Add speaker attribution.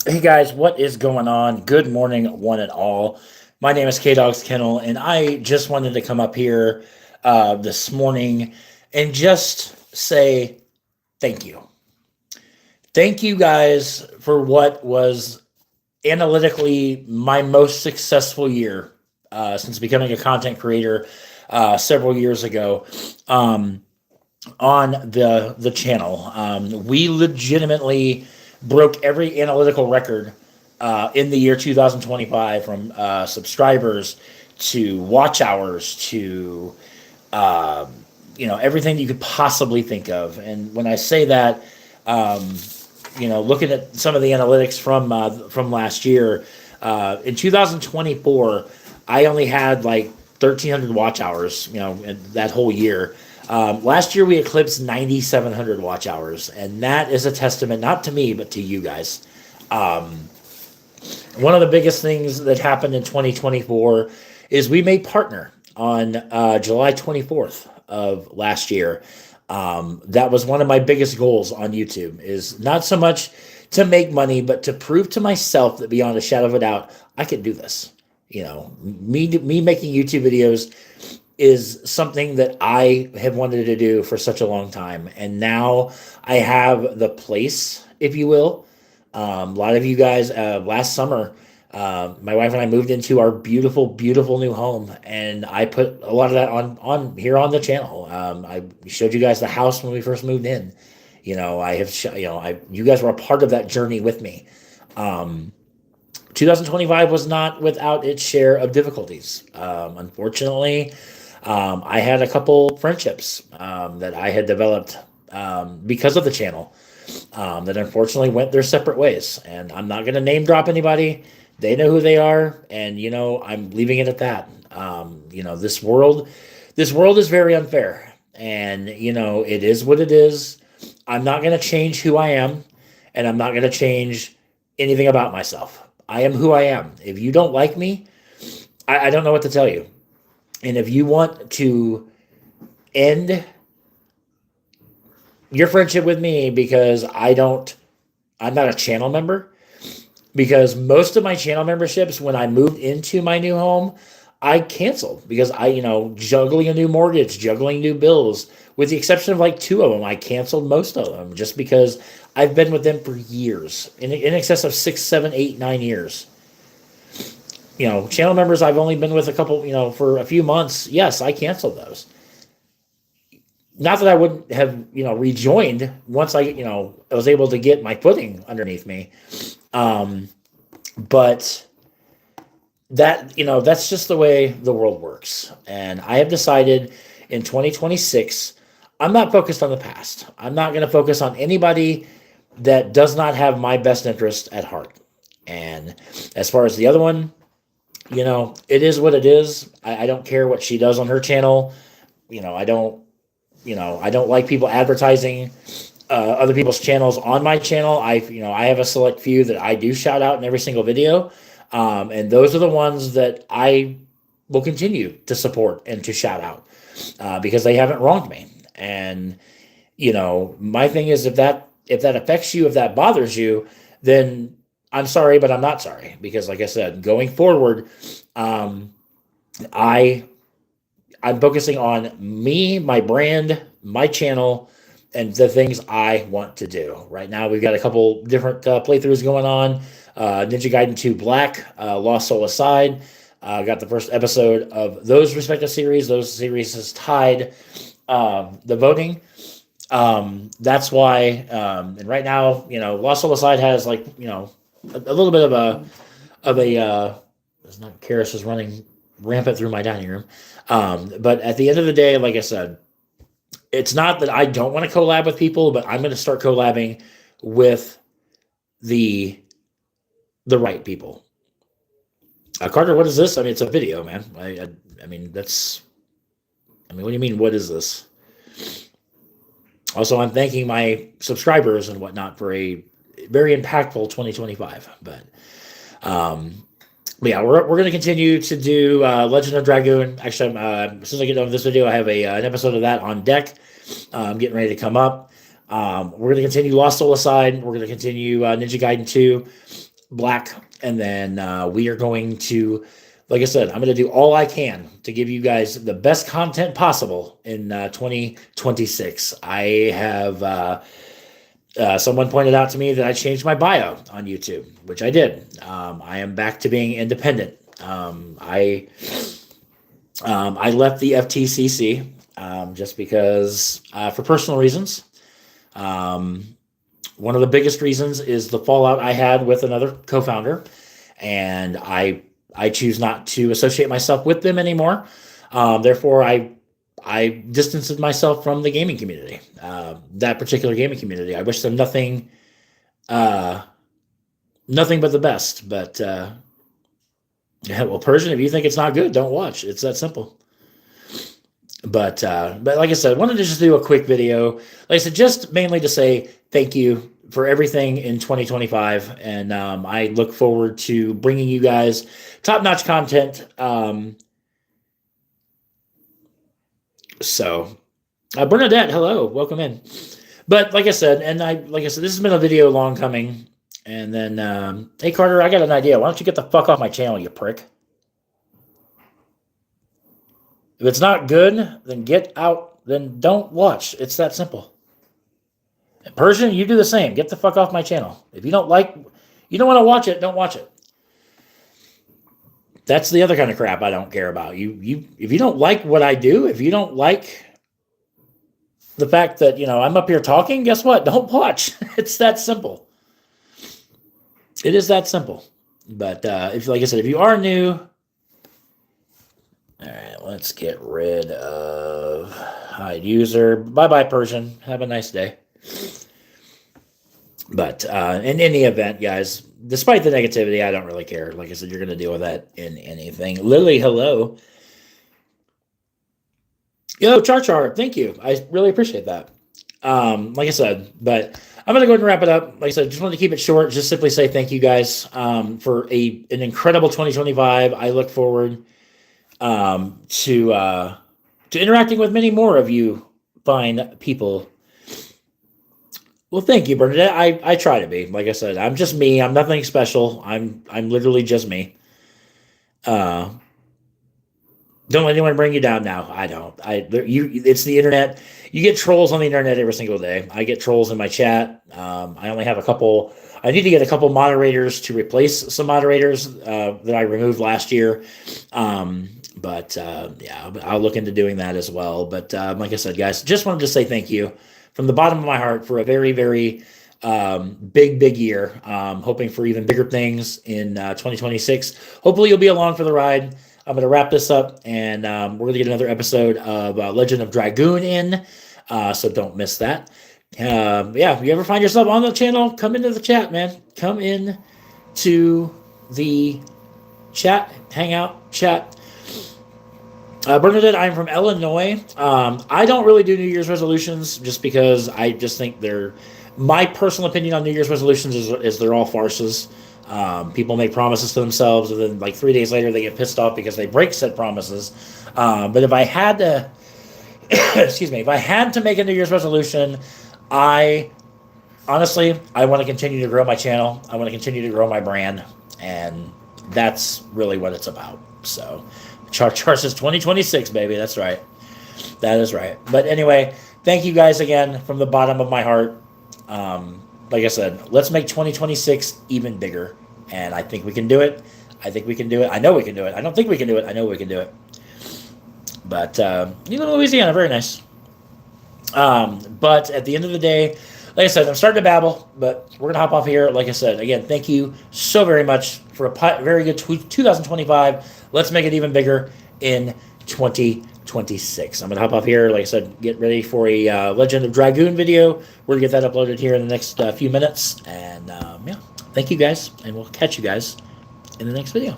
Speaker 1: Hey guys, what is going on? Good morning, one and all. My name is K Dogs Kennel, and I just wanted to come up here this morning and just say thank you. Thank you guys for what was analytically my most successful year since becoming a content creator several years ago. Um, on the channel. We legitimately broke every analytical record in the year 2025, from subscribers to watch hours to uh, everything you could possibly think of. And when I say that, um, looking at some of the analytics from last year, in 2024, I only had like 1,300 watch hours. In that whole year. Last year we eclipsed 9,700 watch hours, and that is a testament not to me but to you guys. Um, One of the biggest things that happened in 2024 is we made partner on July 24th of last year. That was one of my biggest goals on YouTube, is not so much to make money, but to prove to myself that beyond a shadow of a doubt, I can do this. Me making YouTube videos is something that I have wanted to do for such a long time. And now I have the place, if you will. A lot of you guys, last summer, my wife and I moved into our beautiful, beautiful new home, and I put a lot of that on here on the channel. I showed you guys the house when we first moved in. I have, you guys were a part of that journey with me. Um, 2025 was not without its share of difficulties. Unfortunately, I had a couple friendships that I had developed because of the channel that unfortunately went their separate ways. And I'm not going to name drop anybody. They know who they are, and I'm leaving it at that. This world is very unfair, and it is what it is. I'm not going to change who I am, and I'm not going to change anything about myself. I am who I am. If you don't like me, I don't know what to tell you. And if you want to end your friendship with me because I'm not a channel member, because most of my channel memberships, when I moved into my new home, I canceled because juggling a new mortgage, juggling new bills, with the exception of like two of them, I canceled most of them just because I've been with them for years, in excess of 6, 7, 8, 9 years. Channel members I've only been with a couple, for a few months. Yes, I canceled those. Not that I wouldn't have, rejoined once I was able to get my footing underneath me. Um, but that's just the way the world works. And I have decided in 2026, I'm not focused on the past. I'm not going to focus on anybody that does not have my best interest at heart. And as far as the other one, it is what it is. I don't care what she does on her channel. I don't, I don't like people advertising other people's channels on my channel. I have a select few that I do shout out in every single video. And those are the ones that I will continue to support and to shout out because they haven't wronged me. And, my thing is, if that affects you, if that bothers you, then I'm sorry, but I'm not sorry, because like I said, going forward, um, I I'm focusing on me, my brand, my channel, and the things I want to do. Right now, we've got a couple different playthroughs going on. Ninja Gaiden 2 Black, Lost Soul Aside. Got the first episode of those respective series. Those series has tied the voting. That's why, and right now, Lost Soul Aside has like, a little bit of a it's not Karis is running rampant through my dining room. But at the end of the day, like I said, it's not that I don't want to collab with people, but I'm going to start collabing with the the right people. Carter, what is this? I mean, it's a video, man. I mean, that's. I mean, what do you mean? What is this? Also, I'm thanking my subscribers and whatnot for a very impactful 2025. Um, but yeah, we're going to continue to do Legend of Dragoon. Actually, as soon as I get done with this video, I have an episode of that on deck. I'm getting ready to come up. We're going to continue Lost Soul Aside. We're going to continue Ninja Gaiden 2. black. And then we are going to, like I said, I'm going to do all I can to give you guys the best content possible in 2026. I have someone pointed out to me that I changed my bio on YouTube, which I did. I am back to being independent. I left the FTCC just because for personal reasons. One of the biggest reasons is the fallout I had with another co-founder, and I choose not to associate myself with them anymore. Therefore, I distanced myself from the gaming community, that particular gaming community. I wish them nothing but the best. But yeah, well, Persian, if you think it's not good, don't watch. It's that simple. But like I said, I wanted to just do a quick video. Like I said, just mainly to say thank you for everything in 2025. And I look forward to bringing you guys top-notch content. So Bernadette, hello, welcome in. But like I said, this has been a video long coming. And then, hey, Carter, I got an idea. Why don't you get the fuck off my channel, you prick? If it's not good, then get out. Then don't watch. It's that simple. And Persian, you do the same. Get the fuck off my channel. If you don't want to watch it, don't watch it. That's the other kind of crap I don't care about. If you don't like what I do, if you don't like the fact that, I'm up here talking, guess what? Don't watch. It's that simple. It is that simple. But like I said, if you are new, all right, let's get rid of hide user. Bye-bye, Persian. Have a nice day. But in any event, guys, despite the negativity, I don't really care. Like I said, you're going to deal with that in anything. Lily, hello. Yo, Char, thank you. I really appreciate that. Like I said, but I'm going to go ahead and wrap it up. Like I said, just wanted to keep it short. Just simply say thank you guys for an incredible 2025. I look forward to interacting with many more of you fine people. Well, thank you, Bernadette. I try to be. Like I said, I'm just me. I'm nothing special. I'm literally just me. Don't let anyone bring you down now. I don't. It's the internet. You get trolls on the internet every single day. I get trolls in my chat. I only have a couple. I need to get a couple moderators to replace some moderators that I removed last year. But I'll look into doing that as well. But like I said, guys, just wanted to say thank you from the bottom of my heart for a very, very big year. Hoping for even bigger things in 2026. Hopefully you'll be along for the ride. I'm going to wrap this up, and we're going to get another episode of Legend of Dragoon in, so don't miss that. If you ever find yourself on the channel, come into the chat, man. Come in to the chat, hangout, chat. Bernadette, I'm from Illinois. I don't really do New Year's resolutions just because I just think my personal opinion on New Year's resolutions is they're all farces. People make promises to themselves, and then like 3 days later they get pissed off because they break said promises. But if I had to, if I had to make a New Year's resolution, I want to continue to grow my channel. I want to continue to grow my brand, and that's really what it's about. So, Char says 2026, baby. That's right. That is right. But anyway, thank you guys again from the bottom of my heart. Like I said, let's make 2026 even bigger. And I think we can do it. I think we can do it. I know we can do it. I don't think we can do it. I know we can do it. But you live in Louisiana. Very nice. But at the end of the day, like I said, I'm starting to babble, but we're going to hop off here. Like I said, again, thank you so very much for a very good 2025. Let's make it even bigger in 2026. I'm going to hop off here. Like I said, get ready for a Legend of Dragoon video. We're going to get that uploaded here in the next few minutes. And thank you guys, and we'll catch you guys in the next video.